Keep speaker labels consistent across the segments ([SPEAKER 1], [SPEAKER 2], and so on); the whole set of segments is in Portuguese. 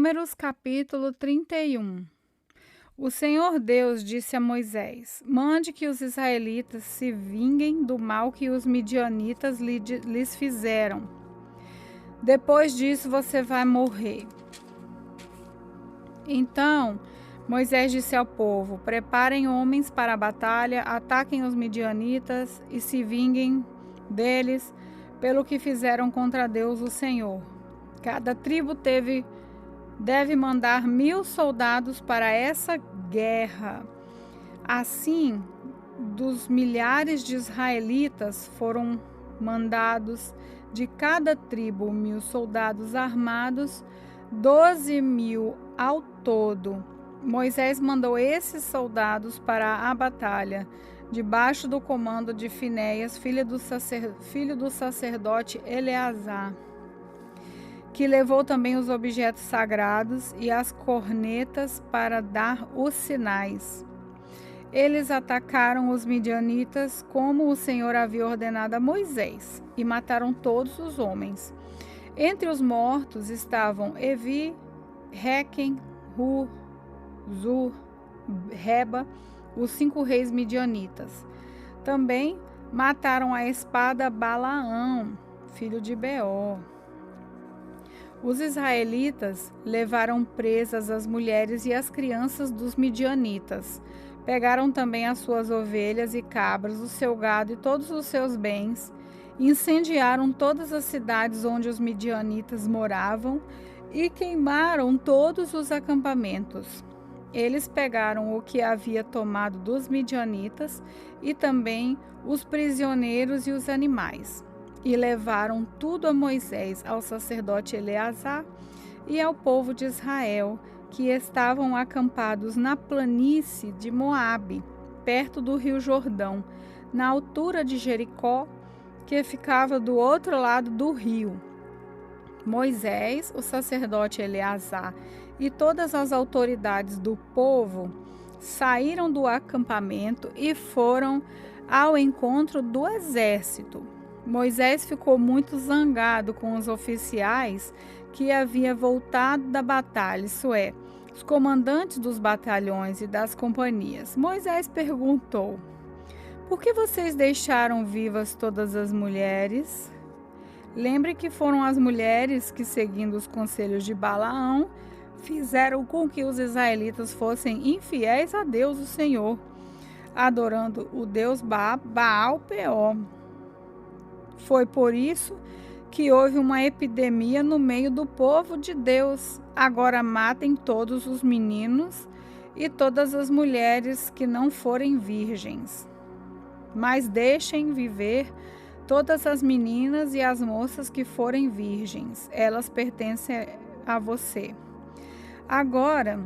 [SPEAKER 1] Números capítulo 31. O Senhor Deus disse a Moisés: Mande que os israelitas se vinguem do mal que os midianitas lhes fizeram. Depois disso você vai morrer. Então Moisés disse ao povo: Preparem homens para a batalha, ataquem os midianitas e se vinguem deles pelo que fizeram contra Deus o Senhor. Cada tribo deve mandar 1.000 soldados para essa guerra. Assim, dos milhares de israelitas foram mandados de cada tribo 1.000 soldados armados, 12.000 ao todo. Moisés mandou esses soldados para a batalha, debaixo do comando de Finéias, filho do sacerdote Eleazar, que levou também os objetos sagrados e as cornetas para dar os sinais. Eles atacaram os midianitas como o Senhor havia ordenado a Moisés e mataram todos os homens. Entre os mortos estavam Evi, Requem, Ru, Zur, Reba, os 5 reis midianitas. Também mataram a espada Balaão, filho de Beor. Os israelitas levaram presas as mulheres e as crianças dos midianitas. Pegaram também as suas ovelhas e cabras, o seu gado e todos os seus bens. Incendiaram todas as cidades onde os midianitas moravam e queimaram todos os acampamentos. Eles pegaram o que havia tomado dos midianitas e também os prisioneiros e os animais. E levaram tudo a Moisés, ao sacerdote Eleazar e ao povo de Israel, que estavam acampados na planície de Moabe, perto do rio Jordão, na altura de Jericó, que ficava do outro lado do rio. Moisés, o sacerdote Eleazar e todas as autoridades do povo saíram do acampamento e foram ao encontro do exército. Moisés ficou muito zangado com os oficiais que haviam voltado da batalha, isso é, os comandantes dos batalhões e das companhias. Moisés perguntou: Por que vocês deixaram vivas todas as mulheres? Lembre que foram as mulheres que, seguindo os conselhos de Balaão, fizeram com que os israelitas fossem infiéis a Deus, o Senhor, adorando o Deus Baal-Peor. Foi por isso que houve uma epidemia no meio do povo de Deus. Agora matem todos os meninos e todas as mulheres que não forem virgens. Mas deixem viver todas as meninas e as moças que forem virgens. Elas pertencem a você. Agora,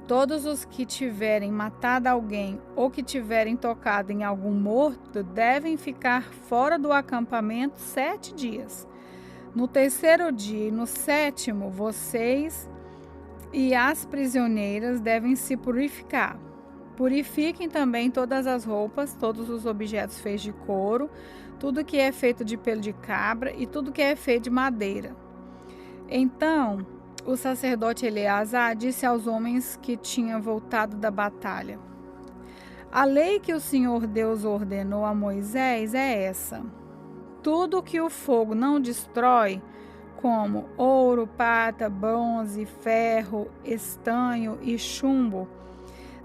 [SPEAKER 1] todos os que tiverem matado alguém ou que tiverem tocado em algum morto devem ficar fora do acampamento 7 dias. No 3º dia e no 7º, vocês e as prisioneiras devem se purificar. Purifiquem também todas as roupas, todos os objetos feitos de couro, tudo que é feito de pelo de cabra e tudo que é feito de madeira. Então o sacerdote Eleazar disse aos homens que tinham voltado da batalha: A lei que o Senhor Deus ordenou a Moisés é essa: tudo que o fogo não destrói, como ouro, prata, bronze, ferro, estanho e chumbo,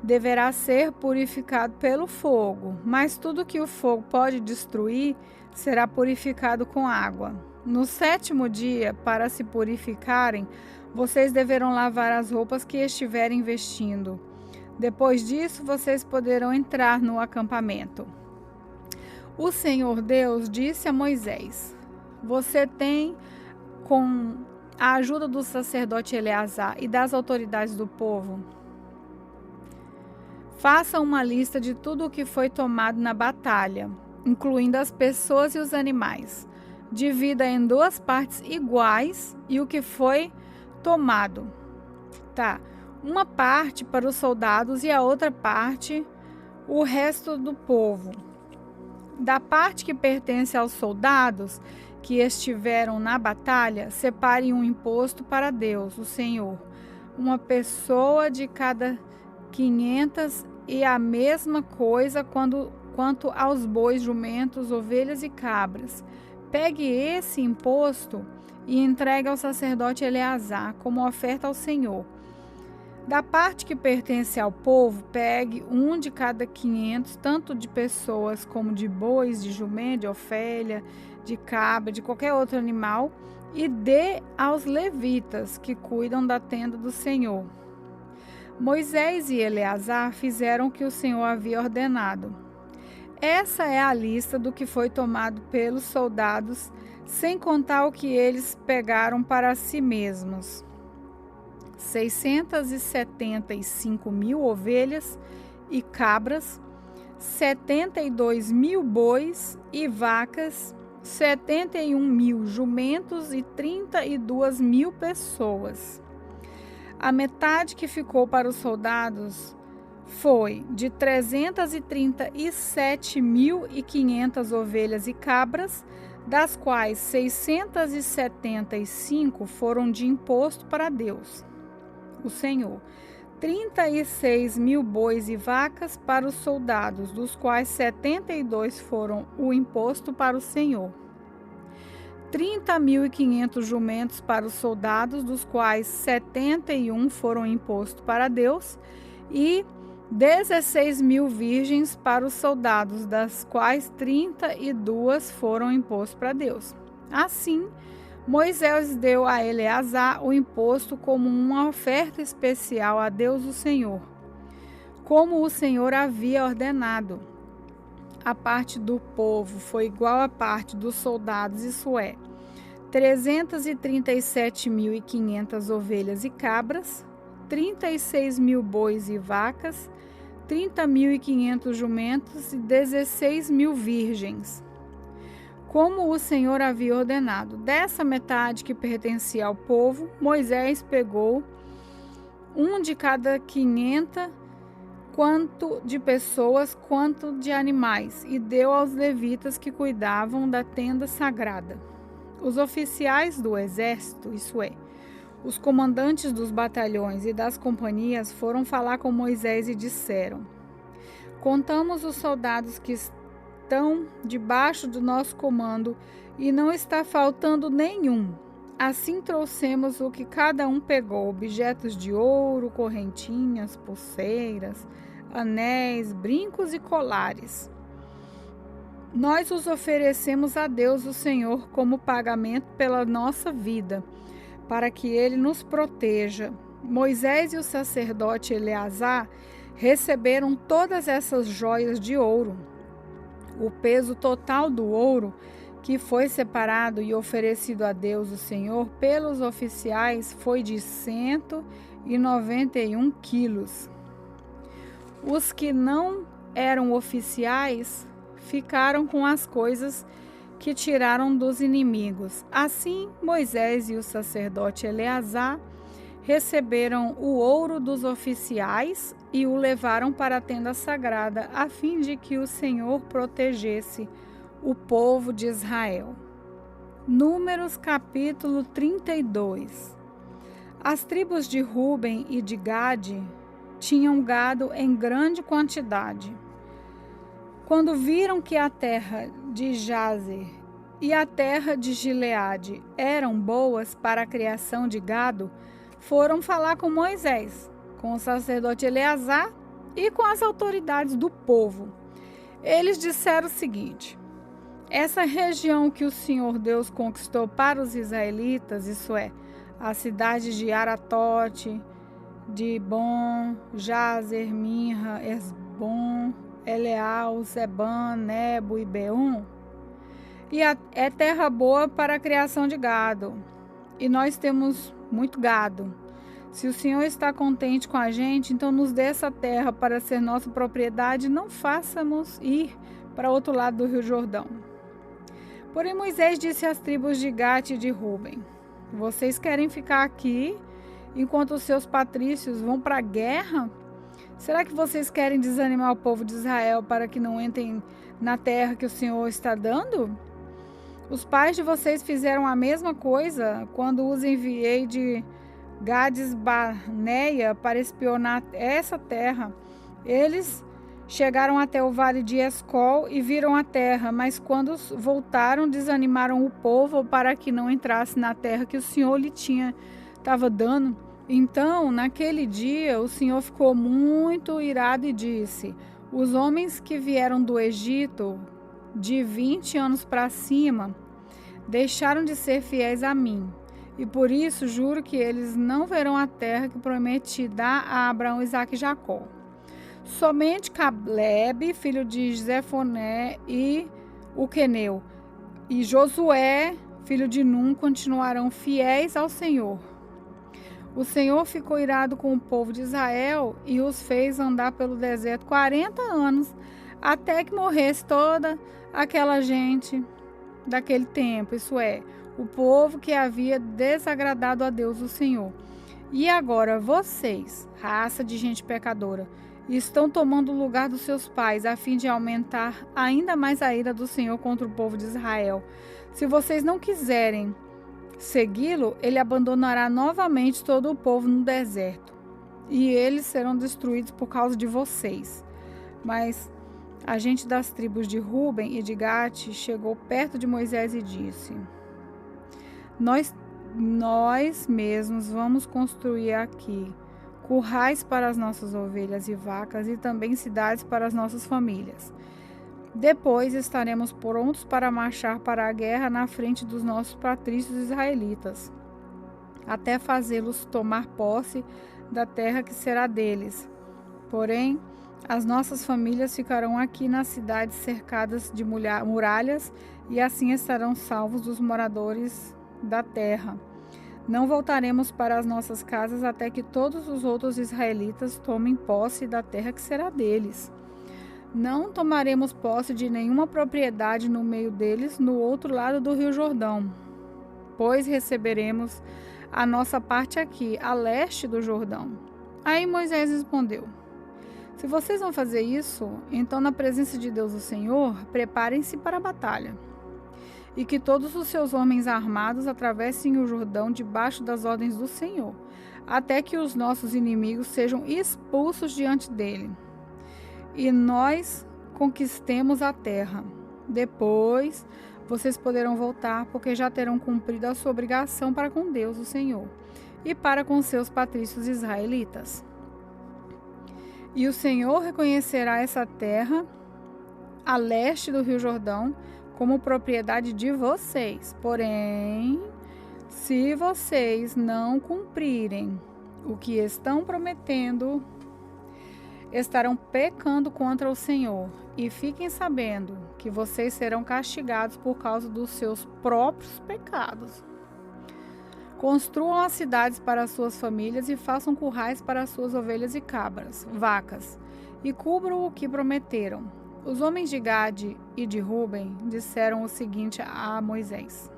[SPEAKER 1] deverá ser purificado pelo fogo, mas tudo que o fogo pode destruir será purificado com água. No 7º dia, para se purificarem, vocês deverão lavar as roupas que estiverem vestindo. Depois disso, vocês poderão entrar no acampamento. O Senhor Deus disse a Moisés: Você tem, com a ajuda do sacerdote Eleazar e das autoridades do povo, faça uma lista de tudo o que foi tomado na batalha, incluindo as pessoas e os animais. Divida em 2 partes iguais e o que foi tomado. Uma parte para os soldados e a outra parte o resto do povo. Da parte que pertence aos soldados que estiveram na batalha, separe um imposto para Deus, o Senhor, uma pessoa de cada 500, e a mesma coisa quanto aos bois, jumentos, ovelhas e cabras. Pegue esse imposto e entregue ao sacerdote Eleazar como oferta ao Senhor. Da parte que pertence ao povo, pegue um de cada 500, tanto de pessoas como de bois, de jumento, de ovelha, de cabra, de qualquer outro animal, e dê aos levitas que cuidam da tenda do Senhor. Moisés e Eleazar fizeram o que o Senhor havia ordenado. Essa é a lista do que foi tomado pelos soldados, sem contar o que eles pegaram para si mesmos: 675.000 ovelhas e cabras, 72.000 bois e vacas, 71.000 jumentos e 32.000 pessoas. A metade que ficou para os soldados foi de 337.500 ovelhas e cabras, das quais 675 foram de imposto para Deus, o Senhor. 36.000 bois e vacas para os soldados, dos quais 72 foram o imposto para o Senhor. 30.500 jumentos para os soldados, dos quais 71 foram imposto para Deus, e 16.000 virgens para os soldados, das quais 32 foram imposto para Deus. Assim, Moisés deu a Eleazar o imposto como uma oferta especial a Deus o Senhor, como o Senhor havia ordenado. A parte do povo foi igual à parte dos soldados, isso é, 337.500 ovelhas e cabras, 36.000 bois e vacas, 30.500 jumentos e 16.000 virgens, como o Senhor havia ordenado. Dessa metade que pertencia ao povo, Moisés pegou um de cada 500, quanto de pessoas quanto de animais, e deu aos levitas que cuidavam da tenda sagrada. Os oficiais do exército, isso é, os comandantes dos batalhões e das companhias, foram falar com Moisés e disseram: contamos os soldados que estão debaixo do nosso comando e não está faltando nenhum. Assim trouxemos o que cada um pegou: objetos de ouro, correntinhas, pulseiras, anéis, brincos e colares. Nós os oferecemos a Deus o Senhor como pagamento pela nossa vida, para que Ele nos proteja. Moisés e o sacerdote Eleazar receberam todas essas joias de ouro. O peso total do ouro que foi separado e oferecido a Deus o Senhor pelos oficiais foi de 191 quilos. Os que não eram oficiais ficaram com as coisas que tiraram dos inimigos. Assim, Moisés e o sacerdote Eleazar receberam o ouro dos oficiais e o levaram para a tenda sagrada, a fim de que o Senhor protegesse o povo de Israel. Números capítulo 32. As tribos de Ruben e de Gade tinham gado em grande quantidade. Quando viram que a terra de Jazer e a terra de Gileade eram boas para a criação de gado, foram falar com Moisés, com o sacerdote Eleazar e com as autoridades do povo. Eles disseram o seguinte: essa região que o Senhor Deus conquistou para os israelitas, isso é, as cidades de Aratote, de Bom, Jazer, Minha, Esbom, Eleal, Zebã, Nebo e Beum, e é terra boa para a criação de gado, e nós temos muito gado. Se o Senhor está contente com a gente, então nos dê essa terra para ser nossa propriedade, não faça-nos ir para outro lado do Rio Jordão. Porém Moisés disse às tribos de Gade e de Ruben: vocês querem ficar aqui enquanto os seus patrícios vão para a guerra? Será que vocês querem desanimar o povo de Israel para que não entrem na terra que o Senhor está dando? Os pais de vocês fizeram a mesma coisa quando os enviei de Gades Barneia para espionar essa terra. Eles chegaram até o vale de Escol e viram a terra, mas quando voltaram, desanimaram o povo para que não entrasse na terra que o Senhor lhe estava dando. Então, naquele dia, o Senhor ficou muito irado e disse: os homens que vieram do Egito, de 20 anos para cima, deixaram de ser fiéis a mim. E por isso juro que eles não verão a terra que prometi dar a Abraão, Isaque e Jacó. Somente Caleb, filho de Jefoné, e o queneu, e Josué, filho de Num, continuarão fiéis ao Senhor. O Senhor ficou irado com o povo de Israel e os fez andar pelo deserto 40 anos, até que morresse toda aquela gente daquele tempo, isso é, o povo que havia desagradado a Deus, o Senhor. E agora vocês, raça de gente pecadora, estão tomando o lugar dos seus pais, a fim de aumentar ainda mais a ira do Senhor contra o povo de Israel. Se vocês não quiserem segui-lo, ele abandonará novamente todo o povo no deserto, e eles serão destruídos por causa de vocês. Mas a gente das tribos de Ruben e de Gade chegou perto de Moisés e disse: Nós mesmos vamos construir aqui currais para as nossas ovelhas e vacas e também cidades para as nossas famílias. Depois estaremos prontos para marchar para a guerra na frente dos nossos patrícios israelitas, até fazê-los tomar posse da terra que será deles. Porém, as nossas famílias ficarão aqui nas cidades cercadas de muralhas e assim estarão salvos dos moradores da terra. Não voltaremos para as nossas casas até que todos os outros israelitas tomem posse da terra que será deles. Não tomaremos posse de nenhuma propriedade no meio deles, no outro lado do Rio Jordão, pois receberemos a nossa parte aqui, a leste do Jordão. Aí Moisés respondeu: Se vocês vão fazer isso, então na presença de Deus o Senhor, preparem-se para a batalha. E que todos os seus homens armados atravessem o Jordão debaixo das ordens do Senhor, até que os nossos inimigos sejam expulsos diante dele, e nós conquistemos a terra. Depois, vocês poderão voltar, porque já terão cumprido a sua obrigação para com Deus, o Senhor, e para com seus patrícios israelitas. E o Senhor reconhecerá essa terra, a leste do Rio Jordão, como propriedade de vocês. Porém, se vocês não cumprirem o que estão prometendo, estarão pecando contra o Senhor. E fiquem sabendo que vocês serão castigados por causa dos seus próprios pecados. Construam as cidades para as suas famílias e façam currais para as suas ovelhas e cabras, vacas, e cubram o que prometeram. Os homens de Gade e de Ruben disseram o seguinte a Moisés: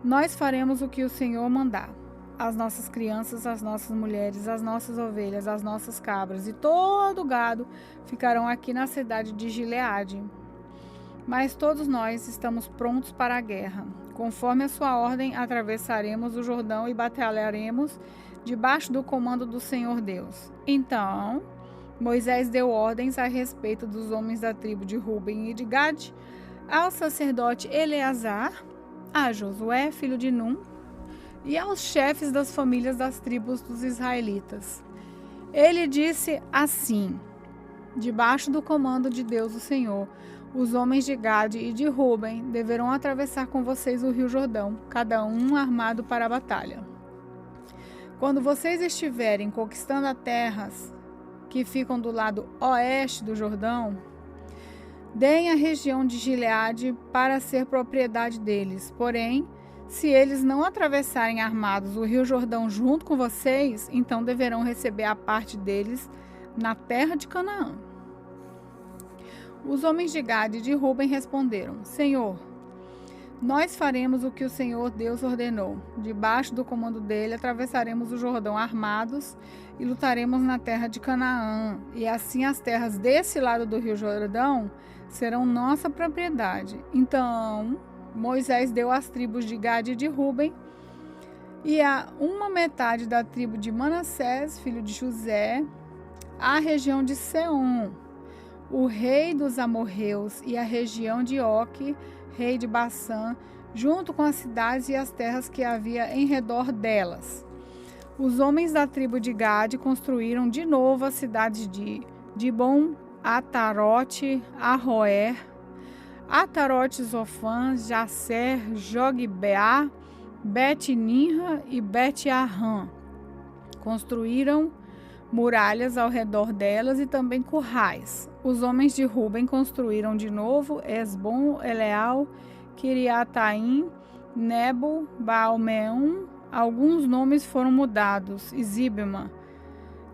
[SPEAKER 1] Nós faremos o que o Senhor mandar. As nossas crianças, as nossas mulheres, as nossas ovelhas, as nossas cabras e todo o gado ficarão aqui na cidade de Gileade. Mas todos nós estamos prontos para a guerra. Conforme a sua ordem, atravessaremos o Jordão e batalharemos debaixo do comando do Senhor Deus. Então, Moisés deu ordens a respeito dos homens da tribo de Ruben e de Gade, ao sacerdote Eleazar, a Josué, filho de Num, e aos chefes das famílias das tribos dos israelitas. Ele disse assim: Debaixo do comando de Deus o Senhor, os homens de Gade e de Ruben deverão atravessar com vocês o Rio Jordão, cada um armado para a batalha. Quando vocês estiverem conquistando as terras que ficam do lado oeste do Jordão, deem a região de Gileade para ser propriedade deles. Porém, se eles não atravessarem armados o Rio Jordão junto com vocês, então deverão receber a parte deles na terra de Canaã. Os homens de Gade e de Ruben responderam: Senhor, Nós faremos o que o Senhor Deus ordenou. Debaixo do comando dele, atravessaremos o Jordão armados e lutaremos na terra de Canaã. E assim as terras desse lado do rio Jordão serão nossa propriedade. Então Moisés deu às tribos de Gade e de Ruben e a uma metade da tribo de Manassés, filho de José, a região de Seom, o rei dos amorreus, e a região de Oque, rei de Bassã, junto com as cidades e as terras que havia em redor delas. Os homens da tribo de Gade construíram de novo as cidades de Dibon, Atarote, Arroer, Atarote, Zofã, Jacer, Jogbeá, Bet-Ninra e Bet-Arrã. Construíram muralhas ao redor delas e também currais. Os homens de Ruben construíram de novo Esbom, Eleal, Kiriataim, Nebo, Baal-meum. Alguns nomes foram mudados, e Zibma,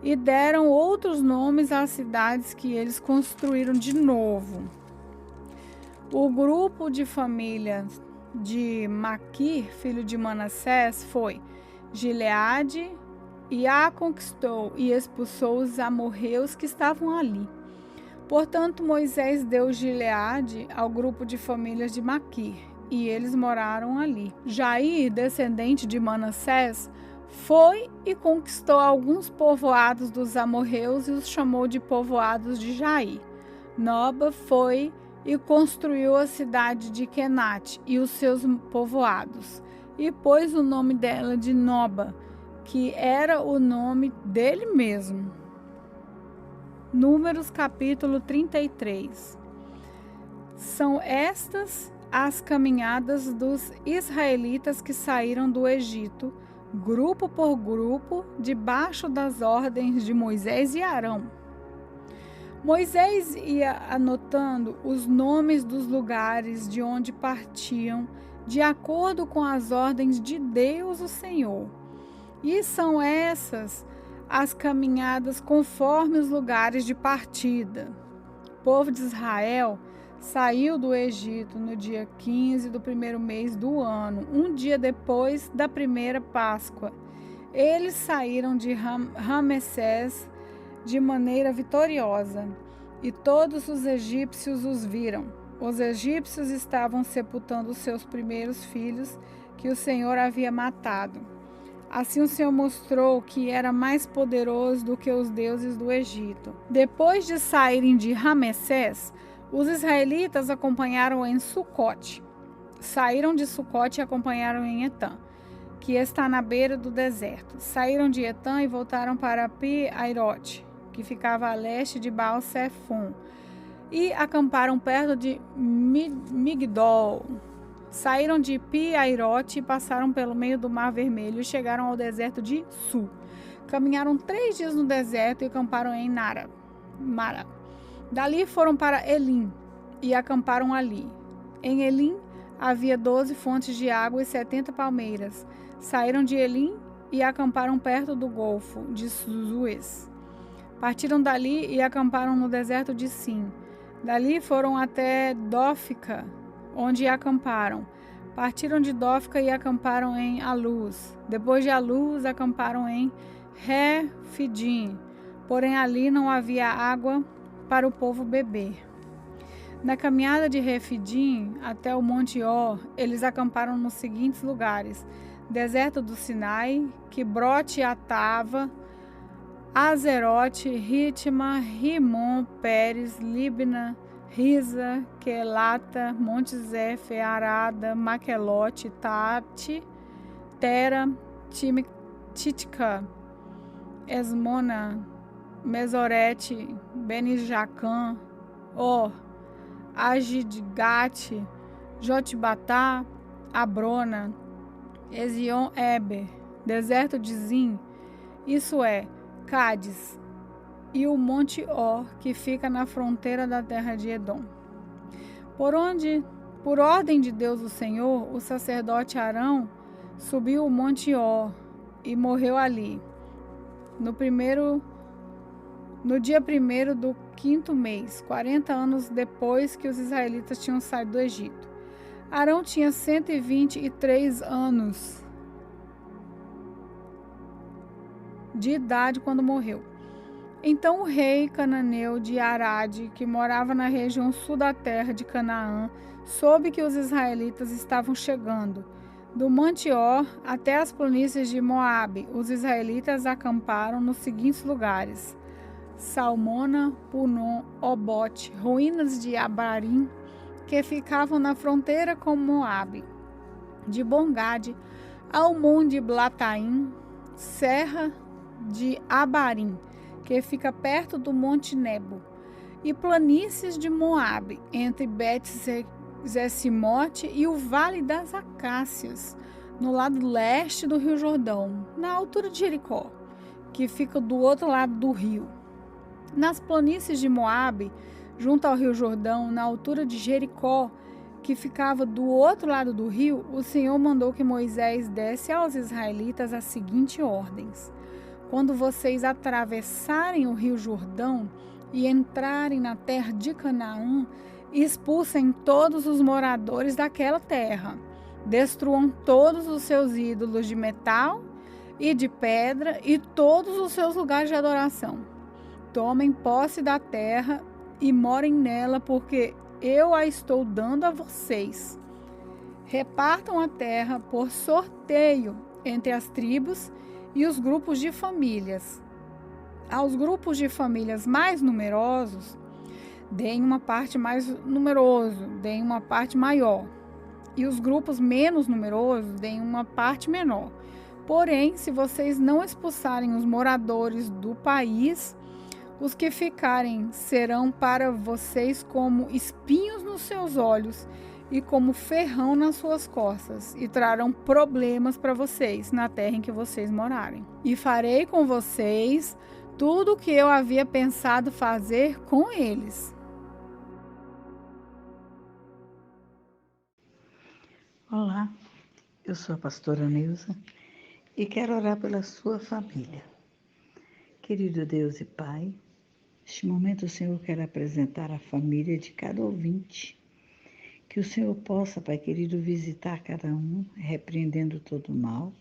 [SPEAKER 1] e deram outros nomes às cidades que eles construíram de novo. O grupo de famílias de Maquir, filho de Manassés, foi Gileade, e a conquistou e expulsou os amorreus que estavam ali. Portanto, Moisés deu Gileade ao grupo de famílias de Maquir, e eles moraram ali. Jair, descendente de Manassés, foi e conquistou alguns povoados dos amorreus e os chamou de povoados de Jair. Noba foi e construiu a cidade de Kenate e os seus povoados, e pôs o nome dela de Noba, que era o nome dele mesmo. Números capítulo 33. São estas as caminhadas dos israelitas que saíram do Egito, grupo por grupo, debaixo das ordens de Moisés e Arão. Moisés ia anotando os nomes dos lugares de onde partiam, de acordo com as ordens de Deus, o Senhor. E são essas as caminhadas conforme os lugares de partida. O povo de Israel saiu do Egito no dia 15 do primeiro mês do ano, um dia depois da primeira Páscoa. Eles saíram de Ramessés de maneira vitoriosa, e todos os egípcios os viram. Os egípcios estavam sepultando os seus primeiros filhos que o Senhor havia matado. Assim o Senhor mostrou que era mais poderoso do que os deuses do Egito. Depois de saírem de Ramessés, os israelitas acompanharam em Sucote. Saíram de Sucote e acompanharam em Etã, que está na beira do deserto. Saíram de Etã e voltaram para Pi-Airote, que ficava a leste de Baal-Sefon, e acamparam perto de Migdol. Saíram de Pi-Airote e passaram pelo meio do Mar Vermelho e chegaram ao deserto de Su. Caminharam 3 dias no deserto e acamparam em Mara. Dali foram para Elim e acamparam ali. Em Elim havia 12 fontes de água e 70 palmeiras. Saíram de Elim e acamparam perto do Golfo de Suez. Partiram dali e acamparam no deserto de Sim. Dali foram até Dófica, onde acamparam. Partiram de Dófica e acamparam em Aluz. Depois de Aluz, acamparam em Refidim. Porém, ali não havia água para o povo beber. Na caminhada de Refidim até o Monte Or, eles acamparam nos seguintes lugares: deserto do Sinai, Quibrote Atava, Azerote, Ritma, Rimon, Pérez, Libna, Risa, Quelata, Monte Zefe, Arada, Maquelote, Tati, Tera, Titica, Esmona, Mesorete, Benijacã, Or, Agidgate, Jotbatá, Abrona, Ezion-Eber, deserto de Zim, isso é, Cádiz, e o Monte Or, que fica na fronteira da terra de Edom. Por ordem de Deus o Senhor, o sacerdote Arão subiu o Monte Or e morreu ali, no dia 1º do 5º mês, 40 anos depois que os israelitas tinham saído do Egito. Arão tinha 123 anos de idade quando morreu. Então o rei cananeu de Arade, que morava na região sul da terra de Canaã, soube que os israelitas estavam chegando. Do Monte Or até as planícies de Moabe, os israelitas acamparam nos seguintes lugares: Salmona, Punon, Obote, ruínas de Abarim, que ficavam na fronteira com Moabe, de Bongade ao monte de Blataim, serra de Abarim, que fica perto do Monte Nebo, e planícies de Moabe, entre Bet-Zessimote e o Vale das Acácias, no lado leste do Rio Jordão, na altura de Jericó, que fica do outro lado do rio. Nas planícies de Moabe, junto ao Rio Jordão, na altura de Jericó, que ficava do outro lado do rio, o Senhor mandou que Moisés desse aos israelitas as seguintes ordens: quando vocês atravessarem o Rio Jordão e entrarem na terra de Canaã, expulsem todos os moradores daquela terra. Destruam todos os seus ídolos de metal e de pedra e todos os seus lugares de adoração. Tomem posse da terra e morem nela, porque eu a estou dando a vocês. Repartam a terra por sorteio entre as tribos e os grupos de famílias. Aos grupos de famílias mais numerosos, deem uma parte mais numerosa, deem uma parte maior. E os grupos menos numerosos, deem uma parte menor. Porém, se vocês não expulsarem os moradores do país, os que ficarem serão para vocês como espinhos nos seus olhos e como ferrão nas suas costas, e trarão problemas para vocês na terra em que vocês morarem. E farei com vocês tudo o que eu havia pensado fazer com eles.
[SPEAKER 2] Olá, eu sou a pastora Neuza e quero orar pela sua família. Querido Deus e Pai, neste momento o Senhor quer apresentar a família de cada ouvinte. Que o Senhor possa, Pai querido, visitar cada um, repreendendo todo o mal,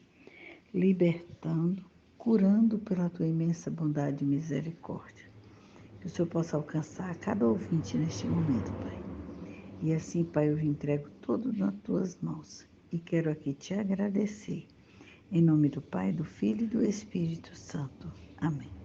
[SPEAKER 2] libertando, curando pela tua imensa bondade e misericórdia. Que o Senhor possa alcançar cada ouvinte neste momento, Pai. E assim, Pai, eu entrego tudo nas tuas mãos e quero aqui te agradecer. Em nome do Pai, do Filho e do Espírito Santo. Amém.